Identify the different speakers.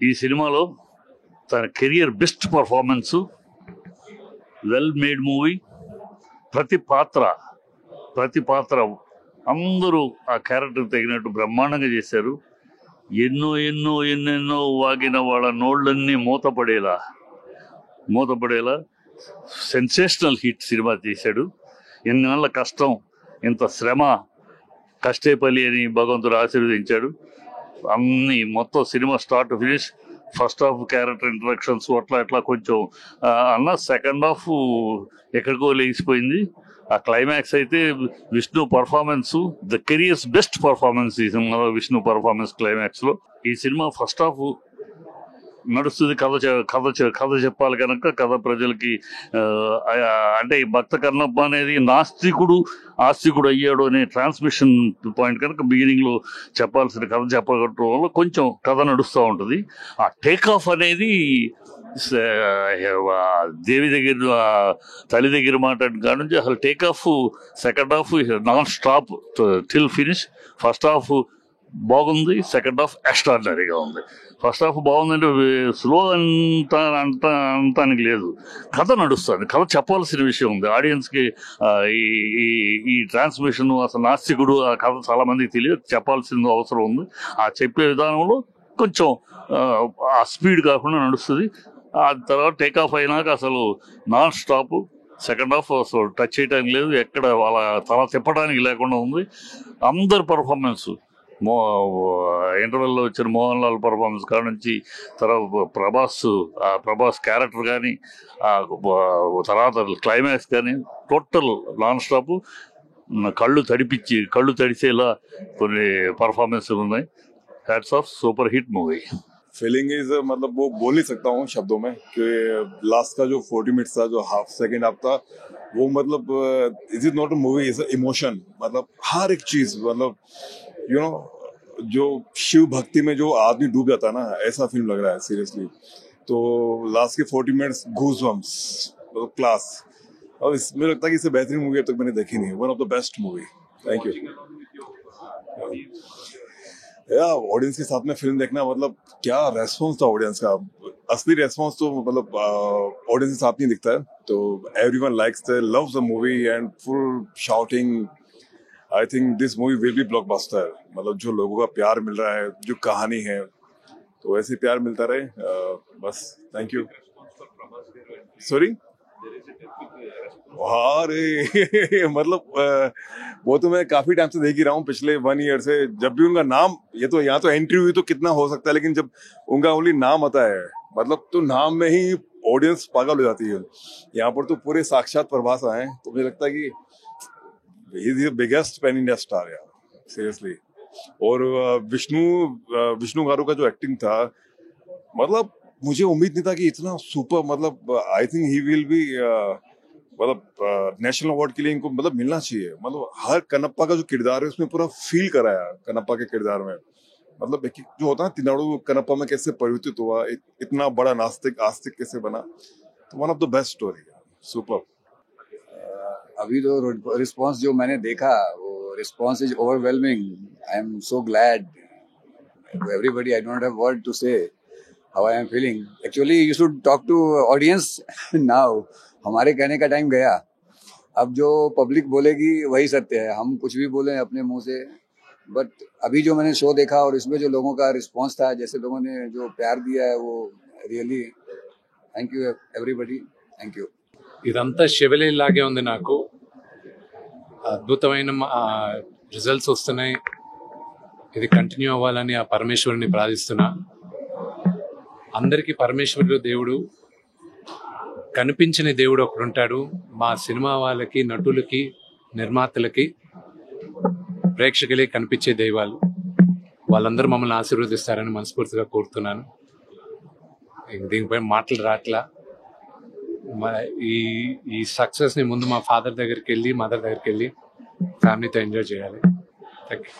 Speaker 1: ఈ సినిమాలో తన career best performance, well made movie. ప్రతి పాత్ర అందరూ ఆ క్యారెక్టర్ తగినట్టు బ్రహ్మాండంగా చేశారు. ఎన్నెన్నో వాగిన వాళ్ళ నోళ్ళన్నీ మూతపడేలా సెన్సేషనల్ హిట్ సినిమా తీశాడు. ఎన్నేళ్ల కష్టం, ఇంత శ్రమ, కష్టేపల్లి అని భగవంతుడు ఆశీర్వదించాడు. అన్ని మొత్తం cinema start to finish, first half character introductions అట్లా కొంచెం అన్న, సెకండ్ హాఫ్ ఎక్కడికో లేచిపోయింది. ఆ క్లైమాక్స్ అయితే Vishnu performance, the careers best performance ఈ సినిమాలో విష్ణు పర్ఫార్మెన్స్ క్లైమాక్స్లో. ఈ సినిమా ఫస్ట్ హాఫ్ నడుస్తుంది, కథ చెప్పాలి కనుక కథ ప్రజలకి అంటే ఈ భక్త కన్నప్ప అనేది నాస్తికుడు ఆస్తికుడు అయ్యాడు అనే ట్రాన్స్మిషన్ పాయింట్ కనుక బిగినింగ్లో చెప్పాల్సిన కథ చెప్పగట్టడం వల్ల కొంచెం కథ నడుస్తూ ఉంటుంది. ఆ టేక్ ఆఫ్ అనేది దేవి దగ్గర తల్లి దగ్గర మాట్లాడిన కాడ నుంచి అసలు take off, second half non stop till finish. First half బాగుంది, సెకండ్ హాఫ్ ఎక్స్ట్రాడినరీగా ఉంది. ఫస్ట్ హాఫ్ బాగుందంటే స్లో అంతానికి లేదు, కథ నడుస్తుంది, కథ చెప్పాల్సిన విషయం ఉంది ఆడియన్స్కి. ఈ ట్రాన్స్మిషన్ అసలు నాస్తికుడు ఆ కథ చాలా మందికి తెలియదు, చెప్పాల్సిన అవసరం ఉంది. ఆ చెప్పే విధానంలో కొంచెం ఆ స్పీడ్ కాకుండా నడుస్తుంది. ఆ తర్వాత టేక్ ఆఫ్ అయినాక అసలు నాన్ స్టాప్. సెకండ్ హాఫ్ అసలు టచ్ చేయడానికి లేదు, ఎక్కడ వాళ్ళ తల తిప్పడానికి లేకుండా ఉంది. అందరి పర్ఫార్మెన్స్, ఇంటర్వెల్లో వచ్చిన మోహన్ లాల్ పర్ఫార్మెన్స్ కాడ నుంచి, తర్వాత ప్రభాస్ క్యారెక్టర్ కానీ, తర్వాత క్లైమాక్స్ కానీ టోటల్ నాన్ స్టాప్. కళ్ళు తడిసేలా కొన్ని పర్ఫార్మెన్స్లు ఉన్నాయి. Hats off, super hit movie.
Speaker 2: Feeling is मतलब वो बोल नहीं सकता हूँ शब्दों में कि लास्ट का जो 40 मिनट्स था, जो सेकेंड हाफ था, वो मतलब is is not a movie, is a emotion. मतलब हर एक चीज, मतलब यू नो जो शिव भक्ति में जो आदमी डूब जाता है ना, ऐसा फिल्म लग रहा है सीरियसली. तो लास्ट के 40 मिनट्स गूज़बम्प्स, मतलब क्लास. और इसमें लगता है कि इससे बेहतरीन मूवी अब तक मैंने देखी नहीं. One of the best movie. Thank you. या ऑडियंस के साथ में फिल्म देखना, मतलब क्या रेस्पॉन्स था ऑडियंस का. असली रेस्पॉन्स तो मतलब ऑडियंस के साथ नहीं दिखता है. तो everyone likes the loves the movie and full shouting. I think this movie will be blockbuster. मतलब जो लोगों का प्यार मिल रहा है, जो कहानी है, तो ऐसे प्यार मिलता रहे. बस थैंक यू. सॉरी. अरे मतलब वो तो मैं काफी टाइम से देख ही रहा हूँ, पिछले 1 ईयर से. जब भी उनका नाम, ये तो यहाँ तो एंट्री हुई तो कितना हो सकता है, लेकिन जब उनका ओनली नाम आता है, मतलब तो नाम में ही ऑडियंस पागल हो जाती है. यहाँ पर तो पूरे साक्षात प्रभास आए, तो मुझे लगता है कि he is the biggest pan India star यार, सीरियसली. और विष्णु गारू का जो एक्टिंग था, मतलब मुझे उम्मीद नहीं था कि इतना सुपर. मतलब I think he will be, मतलब नेशनल अवार्ड के लिए इनको मतलब मिलना चाहिए. मतलब हर कनप्पा का जो किरदार है उसमें पूरा फील कराया कनप्पा के किरदार में. मतलब एक जो होता है तिनाड़ू कनप्पा में कैसे परिवर्तित हुआ, इतना बड़ा आस्तिक कैसे बना. तो one of the best story. Super.
Speaker 3: अभी तो रिस्पॉन्स जो मैंने देखा, वो response is overwhelming. I am so glad to everybody. I don't have word to say how I am feeling. Actually you should talk to audience now. हमारे कहने का time गया. अब जो पब्लिक बोलेगी वही सत्य है. हम कुछ भी बोले अपने मुंह से, बट अभी जो मैंने शो देखा और इसमें जो लोगों का रिस्पांस था, जैसे लोगों ने जो प्यार दिया है, वो really thank you everybody. Thank you.
Speaker 4: ఇదంతా శివలీలాగే ఉంది. నాకు అద్భుతమైన రిజల్ట్స్ వస్తున్నాయి. ఇది కంటిన్యూ అవ్వాలని ఆ పరమేశ్వరుని ప్రార్థిస్తున్నా. అందరికీ పరమేశ్వరుడు దేవుడు, కనిపించిన దేవుడు ఒకడుంటాడు. మా సినిమా వాళ్ళకి, నటులకి, నిర్మాతలకి, ప్రేక్షకులకి కనిపించే దైవాలు. వాళ్ళందరూ మమ్మల్ని ఆశీర్వదిస్తారని మనస్ఫూర్తిగా కోరుతున్నాను. దీనిపై మాటలు రాట్లా. ఈ సక్సెస్ని ముందు మా ఫాదర్ దగ్గరికి వెళ్ళి, మదర్ దగ్గరికి వెళ్ళి ఫ్యామిలీతో ఎంజాయ్ చేయాలి. Thank you.